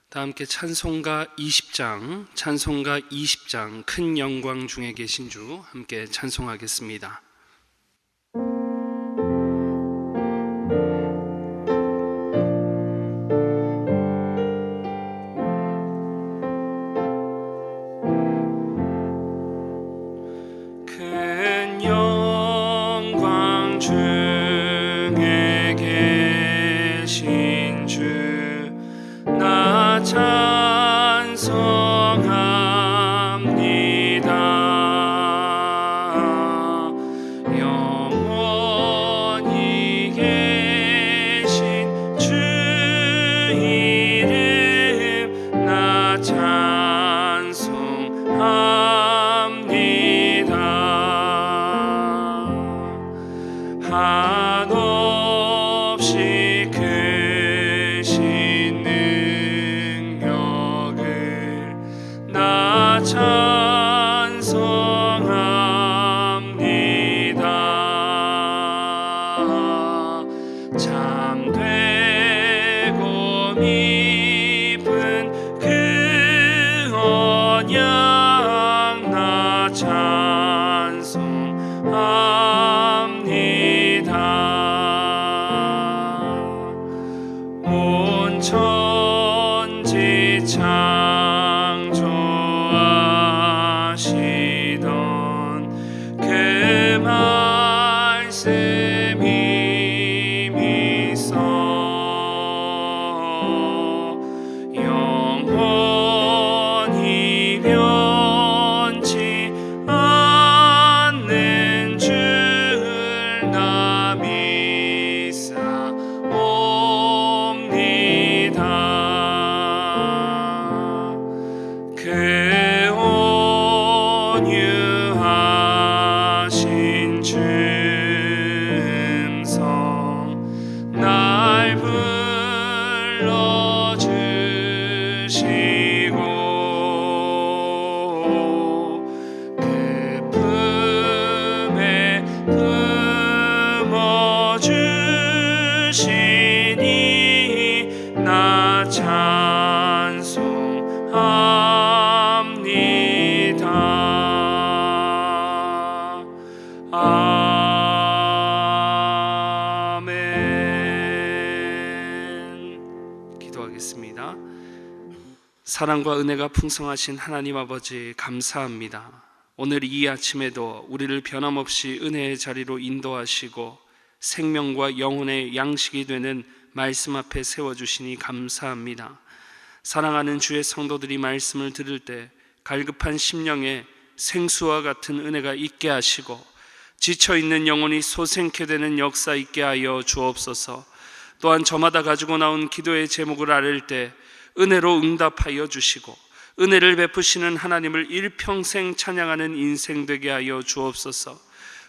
다 함께 찬송가 20장 큰 영광 중에 계신 주 함께 찬송하겠습니다. 큰 영광 중에 계신 주 나 찬송합니다. 영원히 계신 주 이름 나 찬송합니다. 한없이 크신 능력을 나 찬송합니다. 참되고 깊은 그 언약 나 찬송합니다. 온 천지 창조하시던 그 말씀 힘이 있어 영원히 변치 않는 줄 나 믿사옵니다. 그 온유하신 음성 날 불러주시고 그 품에 품어주시니 나 찬송합니다. 아멘. 기도하겠습니다. 사랑과 은혜가 풍성하신 하나님 아버지 감사합니다. 오늘 이 아침에도 우리를 변함없이 은혜의 자리로 인도하시고 생명과 영혼의 양식이 되는 말씀 앞에 세워주시니 감사합니다. 사랑하는 주의 성도들이 말씀을 들을 때 갈급한 심령에 생수와 같은 은혜가 있게 하시고 지쳐있는 영혼이 솟생케 되는 역사 있게 하여 주옵소서. 또한 저마다 가지고 나온 기도의 제목을 아뢰을 때 은혜로 응답하여 주시고 은혜를 베푸시는 하나님을 일평생 찬양하는 인생 되게 하여 주옵소서.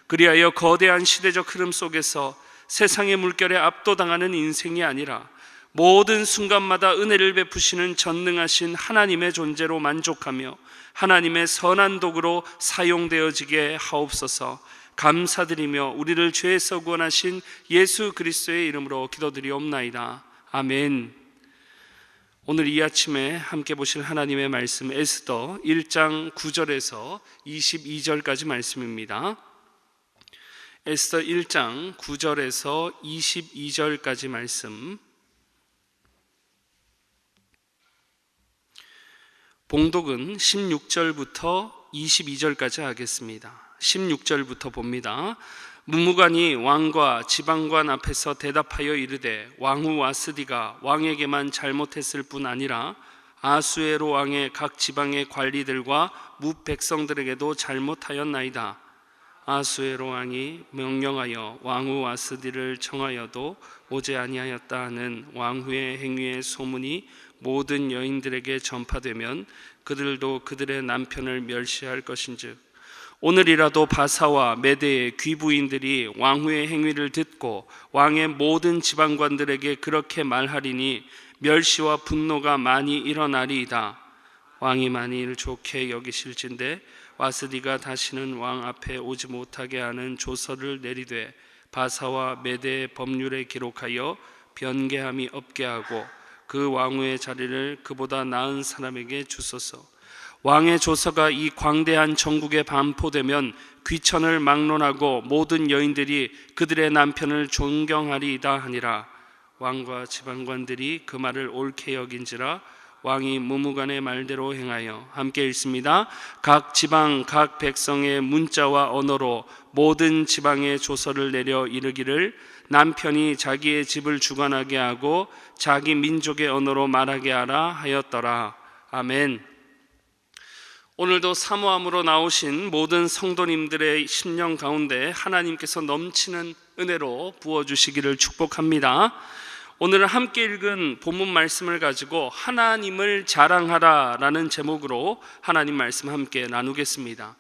그리하여 거대한 시대적 흐름 속에서 세상의 물결에 압도당하는 인생이 아니라 모든 순간마다 은혜를 베푸시는 전능하신 하나님의 존재로 만족하며 하나님의 선한 도구로 사용되어지게 하옵소서. 감사드리며 우리를 죄에서 구원하신 예수 그리스도의 이름으로 기도드리옵나이다. 아멘. 오늘 이 아침에 함께 보실 하나님의 말씀 에스더 1장 9절에서 22절까지 말씀입니다. 에스더 1장 9절에서 22절까지 말씀. 봉독은 16절부터 22절까지 하겠습니다. 16절부터 봅니다. 문무관이 왕과 지방관 앞에서 대답하여 이르되 왕후 와스디가 왕에게만 잘못했을 뿐 아니라 아수에로 왕의 각 지방의 관리들과 뭇 백성들에게도 잘못하였나이다. 아수에로 왕이 명령하여 왕후 와스디를 청하여도 오지 아니하였다 하는 왕후의 행위의 소문이 모든 여인들에게 전파되면 그들도 그들의 남편을 멸시할 것인즉 오늘이라도 바사와 메대의 귀부인들이 왕후의 행위를 듣고 왕의 모든 지방관들에게 그렇게 말하리니 멸시와 분노가 많이 일어나리이다. 왕이 만일 좋게 여기실진데 와스디가 다시는 왕 앞에 오지 못하게 하는 조서를 내리되 바사와 메대의 법률에 기록하여 변개함이 없게 하고 그 왕후의 자리를 그보다 나은 사람에게 주소서. 왕의 조서가 이 광대한 전국에 반포되면 귀천을 막론하고 모든 여인들이 그들의 남편을 존경하리이다 하니라. 왕과 지방관들이 그 말을 옳게 여긴지라 왕이 무무간의 말대로 행하여. 함께 읽습니다. 각 지방 각 백성의 문자와 언어로 모든 지방에 조서를 내려 이르기를 남편이 자기의 집을 주관하게 하고 자기 민족의 언어로 말하게 하라 하였더라. 아멘. 오늘도 사모함으로 나오신 모든 성도님들의 심령 가운데 하나님께서 넘치는 은혜로 부어주시기를 축복합니다. 오늘 함께 읽은 본문 말씀을 가지고 하나님을 자랑하라 라는 제목으로 하나님 말씀 함께 나누겠습니다.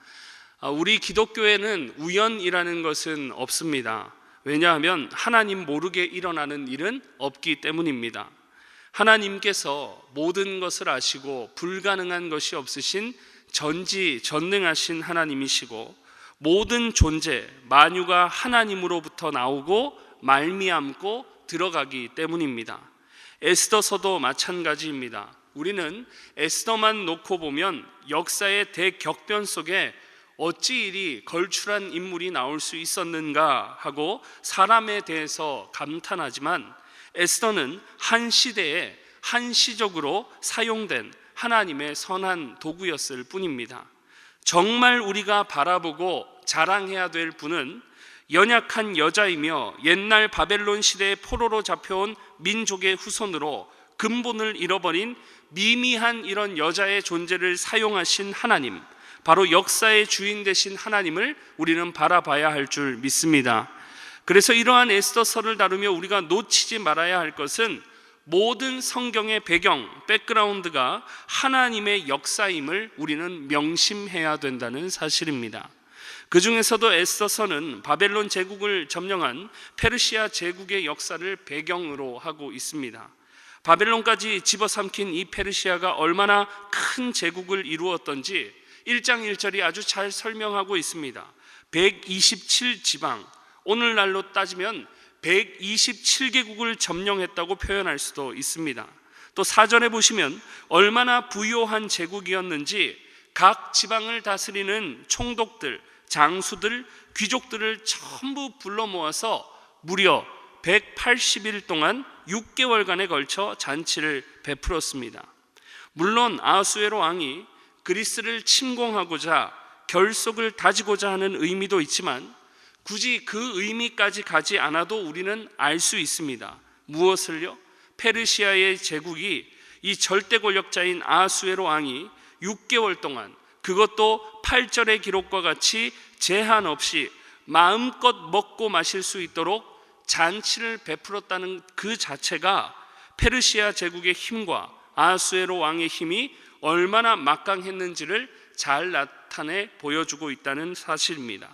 우리 기독교에는 우연이라는 것은 없습니다. 왜냐하면 하나님 모르게 일어나는 일은 없기 때문입니다. 하나님께서 모든 것을 아시고 불가능한 것이 없으신 전지전능하신 하나님이시고 모든 존재 만유가 하나님으로부터 나오고 말미암고 들어가기 때문입니다. 에스더서도 마찬가지입니다. 우리는 에스더만 놓고 보면 역사의 대격변 속에 어찌 이리 걸출한 인물이 나올 수 있었는가 하고 사람에 대해서 감탄하지만 에스더는 한 시대에 한시적으로 사용된 하나님의 선한 도구였을 뿐입니다. 정말 우리가 바라보고 자랑해야 될 분은 연약한 여자이며 옛날 바벨론 시대의 포로로 잡혀온 민족의 후손으로 근본을 잃어버린 미미한 이런 여자의 존재를 사용하신 하나님, 바로 역사의 주인 되신 하나님을 우리는 바라봐야 할 줄 믿습니다. 그래서 이러한 에스더서를 다루며 우리가 놓치지 말아야 할 것은 모든 성경의 배경, 백그라운드가 하나님의 역사임을 우리는 명심해야 된다는 사실입니다. 그 중에서도 에스더서는 바벨론 제국을 점령한 페르시아 제국의 역사를 배경으로 하고 있습니다. 바벨론까지 집어삼킨 이 페르시아가 얼마나 큰 제국을 이루었던지 1장 1절이 아주 잘 설명하고 있습니다. 127지방, 오늘날로 따지면 127개국을 점령했다고 표현할 수도 있습니다. 또 4절에 보시면 얼마나 부요한 제국이었는지 각 지방을 다스리는 총독들, 장수들, 귀족들을 전부 불러 모아서 무려 180일 동안 6개월간에 걸쳐 잔치를 베풀었습니다. 물론 아하수에로 왕이 그리스를 침공하고자 결속을 다지고자 하는 의미도 있지만 굳이 그 의미까지 가지 않아도 우리는 알 수 있습니다. 무엇을요? 페르시아의 제국이 이 절대 권력자인 아하수에로 왕이 6개월 동안, 그것도 8절의 기록과 같이 제한 없이 마음껏 먹고 마실 수 있도록 잔치를 베풀었다는 그 자체가 페르시아 제국의 힘과 아하수에로 왕의 힘이 얼마나 막강했는지를 잘 나타내 보여주고 있다는 사실입니다.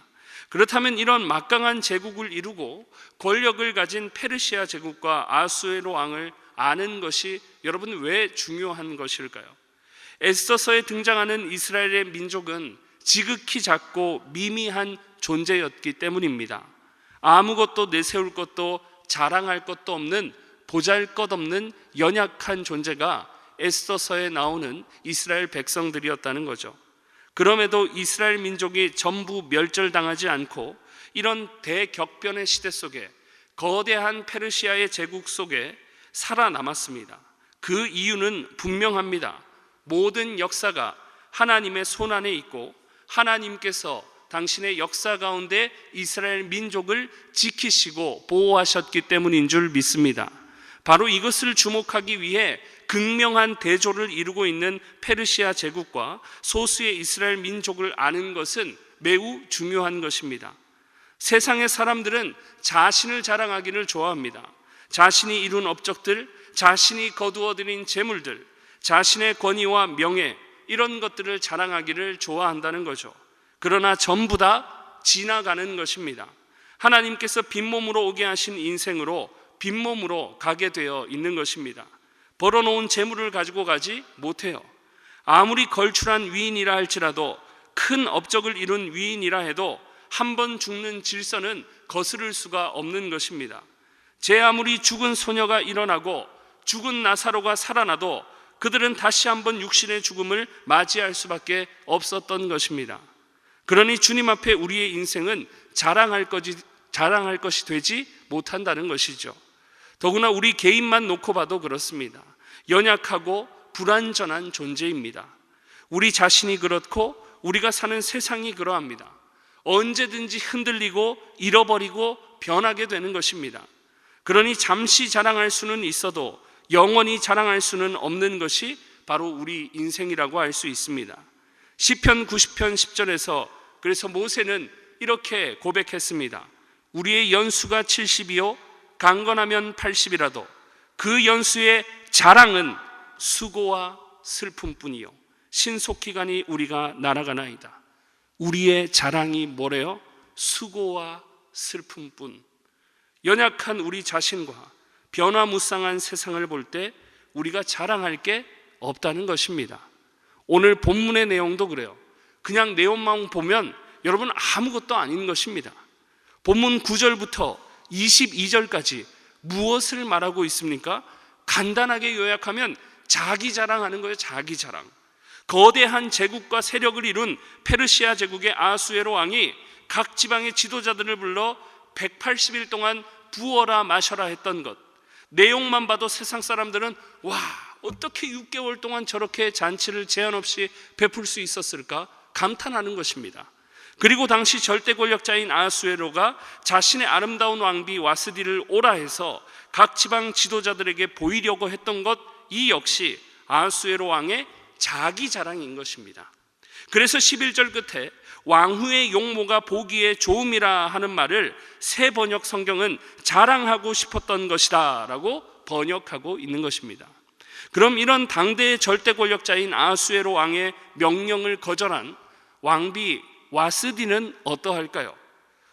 그렇다면 이런 막강한 제국을 이루고 권력을 가진 페르시아 제국과 아하수에로 왕을 아는 것이 여러분 왜 중요한 것일까요? 에스더서에 등장하는 이스라엘의 민족은 지극히 작고 미미한 존재였기 때문입니다. 아무것도 내세울 것도 자랑할 것도 없는 보잘것없는 연약한 존재가 에스더서에 나오는 이스라엘 백성들이었다는 거죠. 그럼에도 이스라엘 민족이 전부 멸절당하지 않고 이런 대격변의 시대 속에 거대한 페르시아의 제국 속에 살아남았습니다. 그 이유는 분명합니다. 모든 역사가 하나님의 손안에 있고 하나님께서 당신의 역사 가운데 이스라엘 민족을 지키시고 보호하셨기 때문인 줄 믿습니다. 바로 이것을 주목하기 위해 극명한 대조를 이루고 있는 페르시아 제국과 소수의 이스라엘 민족을 아는 것은 매우 중요한 것입니다. 세상의 사람들은 자신을 자랑하기를 좋아합니다. 자신이 이룬 업적들, 자신이 거두어들인 재물들, 자신의 권위와 명예, 이런 것들을 자랑하기를 좋아한다는 거죠. 그러나 전부 다 지나가는 것입니다. 하나님께서 빈몸으로 오게 하신 인생으로 빈몸으로 가게 되어 있는 것입니다. 벌어놓은 재물을 가지고 가지 못해요. 아무리 걸출한 위인이라 할지라도, 큰 업적을 이룬 위인이라 해도 한 번 죽는 질서는 거스를 수가 없는 것입니다. 제 아무리 죽은 소녀가 일어나고 죽은 나사로가 살아나도 그들은 다시 한번 육신의 죽음을 맞이할 수밖에 없었던 것입니다. 그러니 주님 앞에 우리의 인생은 자랑할 것이 되지 못한다는 것이죠. 더구나 우리 개인만 놓고 봐도 그렇습니다. 연약하고 불완전한 존재입니다. 우리 자신이 그렇고 우리가 사는 세상이 그러합니다. 언제든지 흔들리고 잃어버리고 변하게 되는 것입니다. 그러니 잠시 자랑할 수는 있어도 영원히 자랑할 수는 없는 것이 바로 우리 인생이라고 할 수 있습니다. 시편 90편 10절에서 그래서 모세는 이렇게 고백했습니다. 우리의 연수가 70이요 강건하면 80이라도 그 연수의 자랑은 수고와 슬픔뿐이요 신속히가니 우리가 날아가나이다. 우리의 자랑이 뭐래요? 수고와 슬픔뿐. 연약한 우리 자신과 변화무쌍한 세상을 볼 때 우리가 자랑할 게 없다는 것입니다. 오늘 본문의 내용도 그래요. 그냥 내용만 보면 여러분 아무것도 아닌 것입니다. 본문 9절부터 22절까지 무엇을 말하고 있습니까? 간단하게 요약하면 자기 자랑하는 거예요. 자기 자랑. 거대한 제국과 세력을 이룬 페르시아 제국의 아수에로 왕이 각 지방의 지도자들을 불러 180일 동안 부어라 마셔라 했던 것. 내용만 봐도 세상 사람들은 와, 어떻게 6개월 동안 저렇게 잔치를 제한 없이 베풀 수 있었을까? 감탄하는 것입니다. 그리고 당시 절대 권력자인 아수에로가 자신의 아름다운 왕비 와스디를 오라 해서 각 지방 지도자들에게 보이려고 했던 것, 이 역시 아수에로 왕의 자기 자랑인 것입니다. 그래서 11절 끝에 왕후의 용모가 보기에 좋음이라 하는 말을 새 번역 성경은 자랑하고 싶었던 것이다 라고 번역하고 있는 것입니다. 그럼 이런 당대의 절대 권력자인 아수에로 왕의 명령을 거절한 왕비 와스디는 어떠할까요?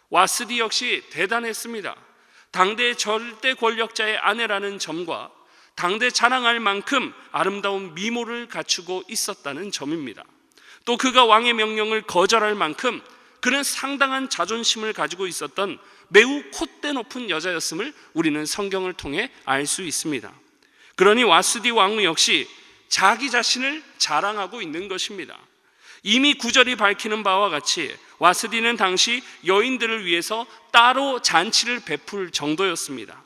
와스디 역시 대단했습니다. 당대의 절대 권력자의 아내라는 점과 당대 자랑할 만큼 아름다운 미모를 갖추고 있었다는 점입니다. 또 그가 왕의 명령을 거절할 만큼 그는 상당한 자존심을 가지고 있었던 매우 콧대 높은 여자였음을 우리는 성경을 통해 알 수 있습니다. 그러니 와스디 왕후 역시 자기 자신을 자랑하고 있는 것입니다. 이미 9절이 밝히는 바와 같이 와스디는 당시 여인들을 위해서 따로 잔치를 베풀 정도였습니다.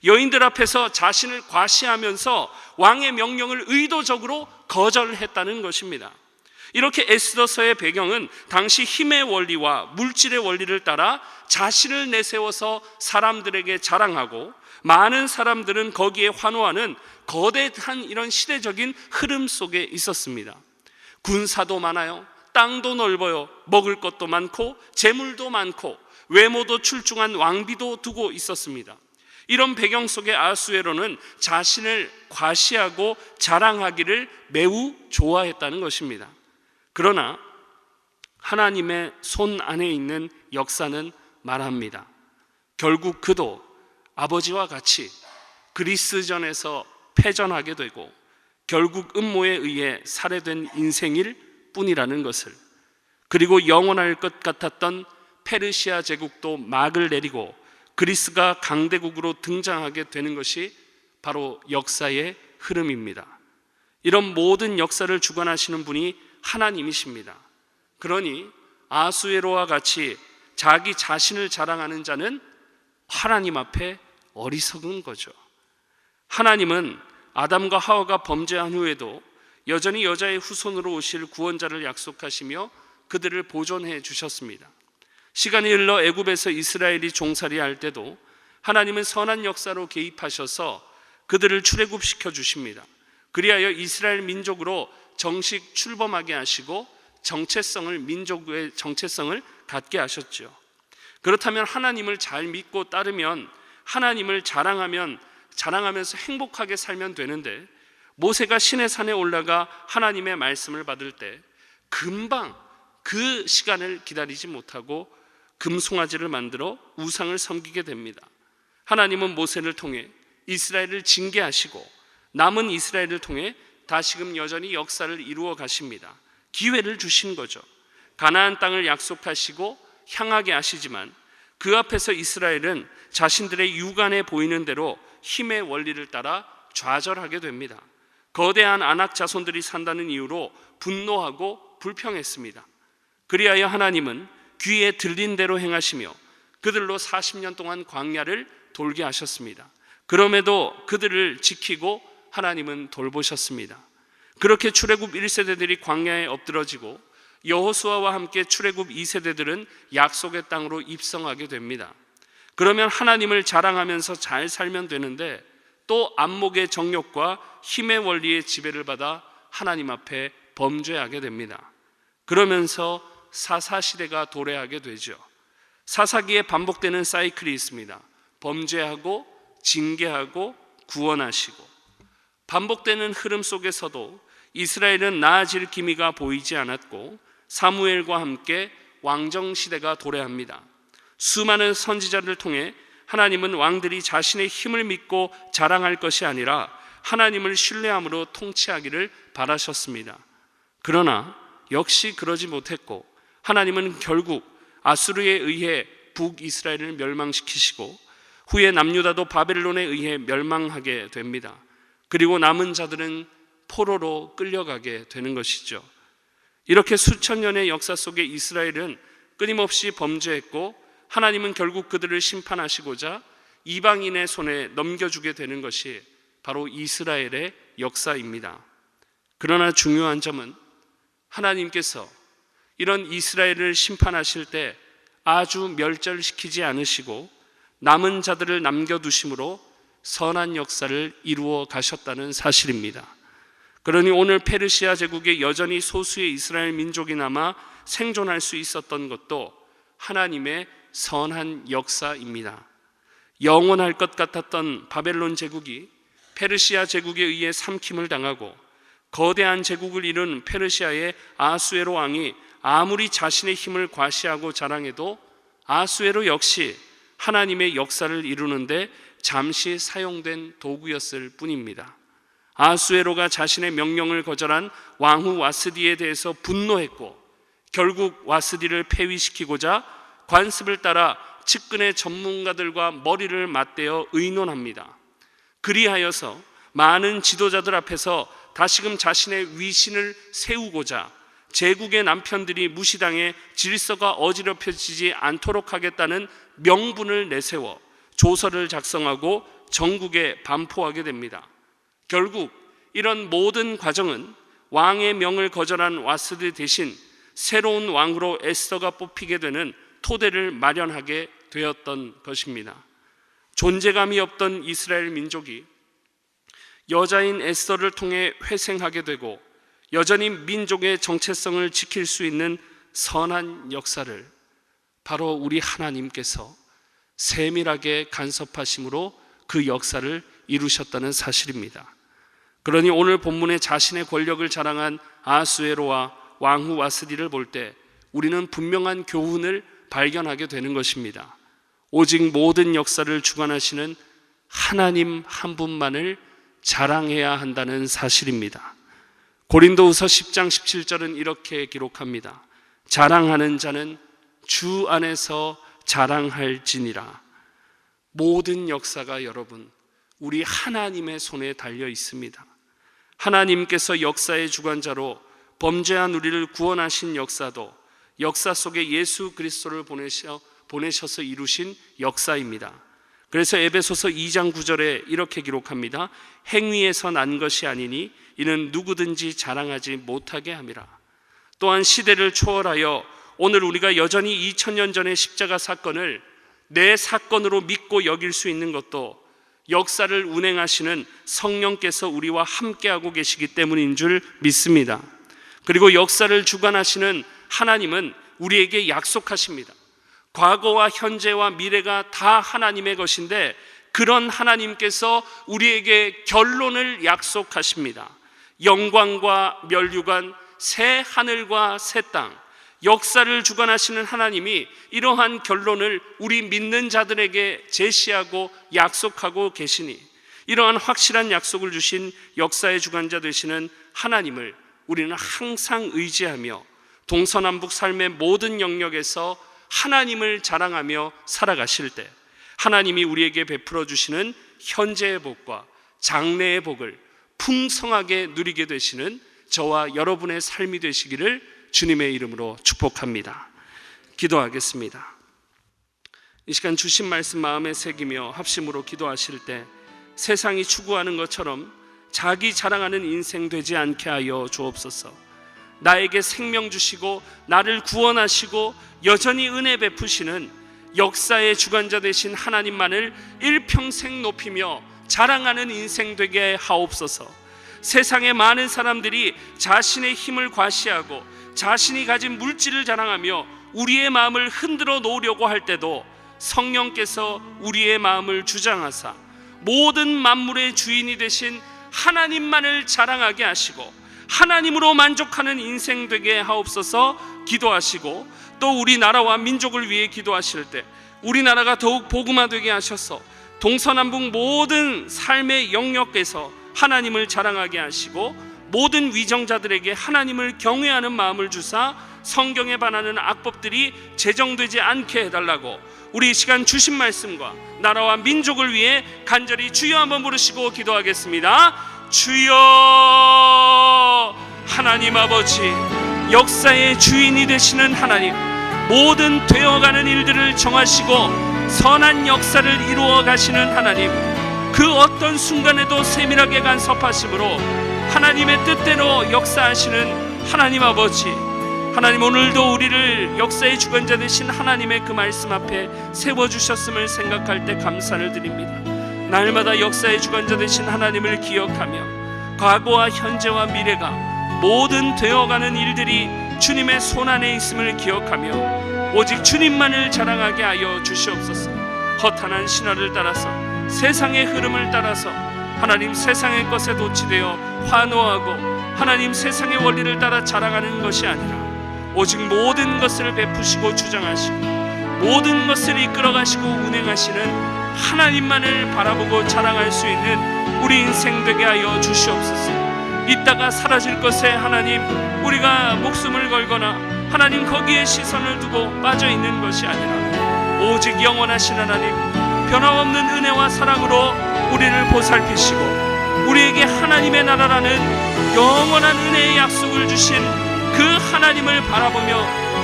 여인들 앞에서 자신을 과시하면서 왕의 명령을 의도적으로 거절했다는 것입니다. 이렇게 에스더서의 배경은 당시 힘의 원리와 물질의 원리를 따라 자신을 내세워서 사람들에게 자랑하고 많은 사람들은 거기에 환호하는 거대한 이런 시대적인 흐름 속에 있었습니다. 군사도 많아요. 땅도 넓어요. 먹을 것도 많고 재물도 많고 외모도 출중한 왕비도 두고 있었습니다. 이런 배경 속에 아수에로는 자신을 과시하고 자랑하기를 매우 좋아했다는 것입니다. 그러나 하나님의 손 안에 있는 역사는 말합니다. 결국 그도 아버지와 같이 그리스전에서 패전하게 되고 결국 음모에 의해 살해된 인생일 뿐이라는 것을, 그리고 영원할 것 같았던 페르시아 제국도 막을 내리고 그리스가 강대국으로 등장하게 되는 것이 바로 역사의 흐름입니다. 이런 모든 역사를 주관하시는 분이 하나님이십니다. 그러니 아수에로와 같이 자기 자신을 자랑하는 자는 하나님 앞에 어리석은 거죠. 하나님은 아담과 하와가 범죄한 후에도 여전히 여자의 후손으로 오실 구원자를 약속하시며 그들을 보존해 주셨습니다. 시간이 흘러 애굽에서 이스라엘이 종살이할 때도 하나님은 선한 역사로 개입하셔서 그들을 출애굽시켜 주십니다. 그리하여 이스라엘 민족으로 정식 출범하게 하시고 민족의 정체성을 갖게 하셨죠. 그렇다면 하나님을 잘 믿고 따르면, 하나님을 자랑하면서 행복하게 살면 되는데, 모세가 시내산에 올라가 하나님의 말씀을 받을 때 금방 그 시간을 기다리지 못하고 금송아지를 만들어 우상을 섬기게 됩니다. 하나님은 모세를 통해 이스라엘을 징계하시고 남은 이스라엘을 통해 다시금 여전히 역사를 이루어 가십니다. 기회를 주신 거죠. 가나안 땅을 약속하시고 향하게 하시지만 그 앞에서 이스라엘은 자신들의 육안에 보이는 대로 힘의 원리를 따라 좌절하게 됩니다. 거대한 아낙 자손들이 산다는 이유로 분노하고 불평했습니다. 그리하여 하나님은 귀에 들린 대로 행하시며 그들로 40년 동안 광야를 돌게 하셨습니다. 그럼에도 그들을 지키고 하나님은 돌보셨습니다. 그렇게 출애굽 1세대들이 광야에 엎드러지고 여호수아와 함께 출애굽 2세대들은 약속의 땅으로 입성하게 됩니다. 그러면 하나님을 자랑하면서 잘 살면 되는데 또 안목의 정욕과 힘의 원리의 지배를 받아 하나님 앞에 범죄하게 됩니다. 그러면서 사사시대가 도래하게 되죠. 사사기에 반복되는 사이클이 있습니다. 범죄하고 징계하고 구원하시고. 반복되는 흐름 속에서도 이스라엘은 나아질 기미가 보이지 않았고 사무엘과 함께 왕정시대가 도래합니다. 수많은 선지자를 통해 하나님은 왕들이 자신의 힘을 믿고 자랑할 것이 아니라 하나님을 신뢰함으로 통치하기를 바라셨습니다. 그러나 역시 그러지 못했고 하나님은 결국 아수르에 의해 북이스라엘을 멸망시키시고 후에 남유다도 바벨론에 의해 멸망하게 됩니다. 그리고 남은 자들은 포로로 끌려가게 되는 것이죠. 이렇게 수천 년의 역사 속에 이스라엘은 끊임없이 범죄했고 하나님은 결국 그들을 심판하시고자 이방인의 손에 넘겨주게 되는 것이 바로 이스라엘의 역사입니다. 그러나 중요한 점은 하나님께서 이런 이스라엘을 심판하실 때 아주 멸절시키지 않으시고 남은 자들을 남겨두심으로 선한 역사를 이루어 가셨다는 사실입니다. 그러니 오늘 페르시아 제국에 여전히 소수의 이스라엘 민족이 남아 생존할 수 있었던 것도 하나님의 선한 역사입니다. 영원할 것 같았던 바벨론 제국이 페르시아 제국에 의해 삼킴을 당하고 거대한 제국을 이룬 페르시아의 아수에로 왕이 아무리 자신의 힘을 과시하고 자랑해도 아수에로 역시 하나님의 역사를 이루는데 잠시 사용된 도구였을 뿐입니다. 아수에로가 자신의 명령을 거절한 왕후 와스디에 대해서 분노했고 결국 와스디를 폐위시키고자 관습을 따라 측근의 전문가들과 머리를 맞대어 의논합니다. 그리하여서 많은 지도자들 앞에서 다시금 자신의 위신을 세우고자 제국의 남편들이 무시당해 질서가 어지럽혀지지 않도록 하겠다는 명분을 내세워 조서를 작성하고 전국에 반포하게 됩니다. 결국 이런 모든 과정은 왕의 명을 거절한 와스드 대신 새로운 왕으로 에스더가 뽑히게 되는 토대를 마련하게 되었던 것입니다. 존재감이 없던 이스라엘 민족이 여자인 에스더를 통해 회생하게 되고 여전히 민족의 정체성을 지킬 수 있는 선한 역사를 바로 우리 하나님께서 세밀하게 간섭하심으로 그 역사를 이루셨다는 사실입니다. 그러니 오늘 본문에 자신의 권력을 자랑한 아수에로와 왕후 와스디를 볼 때 우리는 분명한 교훈을 발견하게 되는 것입니다. 오직 모든 역사를 주관하시는 하나님 한 분만을 자랑해야 한다는 사실입니다. 고린도후서 10장 17절은 이렇게 기록합니다. 자랑하는 자는 주 안에서 자랑할지니라. 모든 역사가 여러분 우리 하나님의 손에 달려 있습니다. 하나님께서 역사의 주관자로 범죄한 우리를 구원하신 역사도 역사 속에 예수 그리스도를 보내셔서 이루신 역사입니다. 그래서 에베소서 2장 9절에 이렇게 기록합니다. 행위에서 난 것이 아니니 이는 누구든지 자랑하지 못하게 함이라. 또한 시대를 초월하여 오늘 우리가 여전히 2000년 전의 십자가 사건을 내 사건으로 믿고 여길 수 있는 것도 역사를 운행하시는 성령께서 우리와 함께하고 계시기 때문인 줄 믿습니다. 그리고 역사를 주관하시는 하나님은 우리에게 약속하십니다. 과거와 현재와 미래가 다 하나님의 것인데 그런 하나님께서 우리에게 결론을 약속하십니다. 영광과 멸류관, 새 하늘과 새 땅, 역사를 주관하시는 하나님이 이러한 결론을 우리 믿는 자들에게 제시하고 약속하고 계시니 이러한 확실한 약속을 주신 역사의 주관자 되시는 하나님을 우리는 항상 의지하며 동서남북 삶의 모든 영역에서 하나님을 자랑하며 살아가실 때 하나님이 우리에게 베풀어 주시는 현재의 복과 장래의 복을 풍성하게 누리게 되시는 저와 여러분의 삶이 되시기를 주님의 이름으로 축복합니다. 기도하겠습니다. 이 시간 주신 말씀 마음에 새기며 합심으로 기도하실 때 세상이 추구하는 것처럼 자기 자랑하는 인생 되지 않게 하여 주옵소서. 나에게 생명 주시고 나를 구원하시고 여전히 은혜 베푸시는 역사의 주관자 되신 하나님만을 일평생 높이며 자랑하는 인생 되게 하옵소서. 세상의 많은 사람들이 자신의 힘을 과시하고 자신이 가진 물질을 자랑하며 우리의 마음을 흔들어 놓으려고 할 때도 성령께서 우리의 마음을 주장하사 모든 만물의 주인이 되신 하나님만을 자랑하게 하시고 하나님으로 만족하는 인생 되게 하옵소서. 기도하시고 또 우리나라와 민족을 위해 기도하실 때 우리나라가 더욱 복음화되게 하셔서 동서남북 모든 삶의 영역에서 하나님을 자랑하게 하시고 모든 위정자들에게 하나님을 경외하는 마음을 주사 성경에 반하는 악법들이 제정되지 않게 해달라고 우리 이 시간 주신 말씀과 나라와 민족을 위해 간절히 주여 한번 부르시고 기도하겠습니다. 주여, 하나님 아버지, 역사의 주인이 되시는 하나님, 모든 되어가는 일들을 정하시고 선한 역사를 이루어 가시는 하나님, 그 어떤 순간에도 세밀하게 간섭하심으로 하나님의 뜻대로 역사하시는 하나님 아버지, 하나님, 오늘도 우리를 역사의 주관자 되신 하나님의 그 말씀 앞에 세워주셨음을 생각할 때 감사를 드립니다. 날마다 역사의 주관자 되신 하나님을 기억하며 과거와 현재와 미래가 모든 되어가는 일들이 주님의 손안에 있음을 기억하며 오직 주님만을 자랑하게 하여 주시옵소서. 허탄한 신화를 따라서 세상의 흐름을 따라서 하나님 세상의 것에 도취되어 환호하고 하나님 세상의 원리를 따라 자랑하는 것이 아니라 오직 모든 것을 베푸시고 주장하시고 모든 것을 이끌어가시고 운행하시는 하나님만을 바라보고 자랑할 수 있는 우리 인생 되게 하여 주시옵소서. 이따가 사라질 것에 하나님 우리가 목숨을 걸거나 하나님 거기에 시선을 두고 빠져있는 것이 아니라 오직 영원하신 하나님, 변함없는 은혜와 사랑으로 우리를 보살피시고 우리에게 하나님의 나라라는 영원한 은혜의 약속을 주신 그 하나님을 바라보며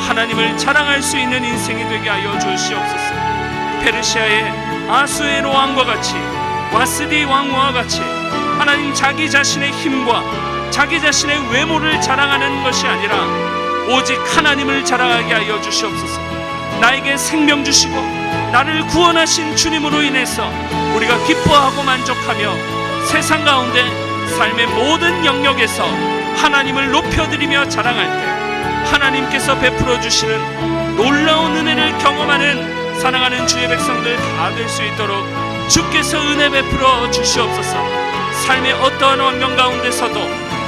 하나님을 자랑할 수 있는 인생이 되게 하여 주시옵소서. 페르시아의 아수에로 왕과 같이 와스디 왕과 같이 하나님 자기 자신의 힘과 자기 자신의 외모를 자랑하는 것이 아니라 오직 하나님을 자랑하게 하여 주시옵소서. 나에게 생명 주시고 나를 구원하신 주님으로 인해서 우리가 기뻐하고 만족하며 세상 가운데 삶의 모든 영역에서 하나님을 높여드리며 자랑할 때 하나님께서 베풀어 주시는 놀라운 은혜를 경험하는 사랑하는 주의 백성들 다 될 수 있도록 주께서 은혜 베풀어 주시옵소서. 삶의 어떠한 환경 가운데서도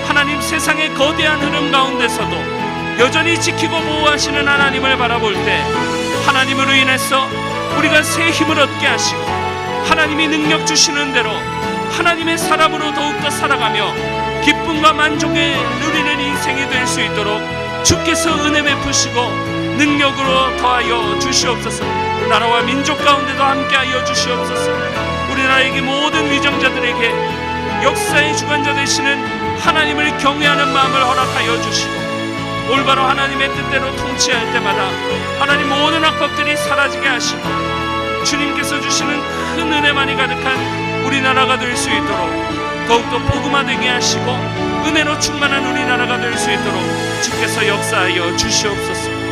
하나님 세상의 거대한 흐름 가운데서도 여전히 지키고 보호하시는 하나님을 바라볼 때 하나님으로 인해서 우리가 새 힘을 얻게 하시고 하나님이 능력 주시는 대로 하나님의 사람으로 더욱더 살아가며 기쁨과 만족에 누리는 인생이 될 수 있도록 주께서 은혜 베푸시고 능력으로 더하여 주시옵소서. 나라와 민족 가운데도 함께하여 주시옵소서. 우리나라에게 모든 위정자들에게 역사의 주관자 되시는 하나님을 경외하는 마음을 허락하여 주시고 올바로 하나님의 뜻대로 통치할 때마다 하나님 모든 악법들이 사라지게 하시고 주님께서 주시는 큰 은혜만이 가득한 우리나라가 될 수 있도록 더욱더 복음화되게 하시고 은혜로 충만한 우리나라가 될 수 있도록 주께서 역사하여 주시옵소서.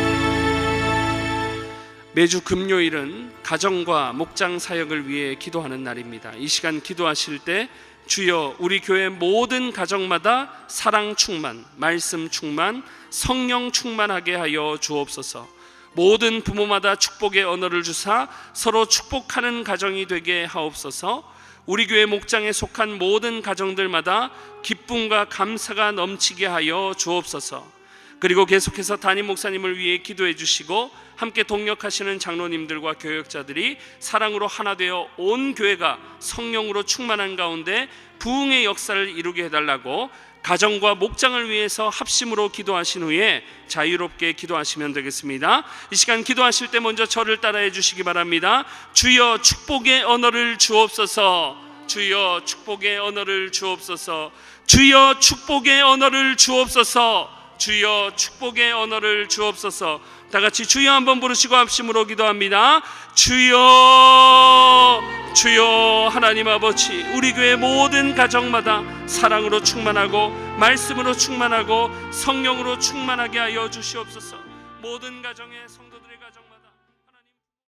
매주 금요일은 가정과 목장 사역을 위해 기도하는 날입니다. 이 시간 기도하실 때 주여 우리 교회 모든 가정마다 사랑 충만, 말씀 충만, 성령 충만하게 하여 주옵소서. 모든 부모마다 축복의 언어를 주사 서로 축복하는 가정이 되게 하옵소서. 우리 교회 목장에 속한 모든 가정들마다 기쁨과 감사가 넘치게 하여 주옵소서. 그리고 계속해서 담임 목사님을 위해 기도해 주시고 함께 동역하시는 장로님들과 교역자들이 사랑으로 하나 되어 온 교회가 성령으로 충만한 가운데 부흥의 역사를 이루게 해달라고 가정과 목장을 위해서 합심으로 기도하신 후에 자유롭게 기도하시면 되겠습니다. 이 시간 기도하실 때 먼저 저를 따라해 주시기 바랍니다. 주여 축복의 언어를 주옵소서. 주여 축복의 언어를 주옵소서. 주여 축복의 언어를 주옵소서. 주여 축복의 언어를 주옵소서. 다 같이 주여 한번 부르시고 합심으로 기도합니다. 주여, 주여. 하나님 아버지, 우리 교회 모든 가정마다 사랑으로 충만하고 말씀으로 충만하고 성령으로 충만하게 하여 주시옵소서. 모든 가정의 성도들의 가정마다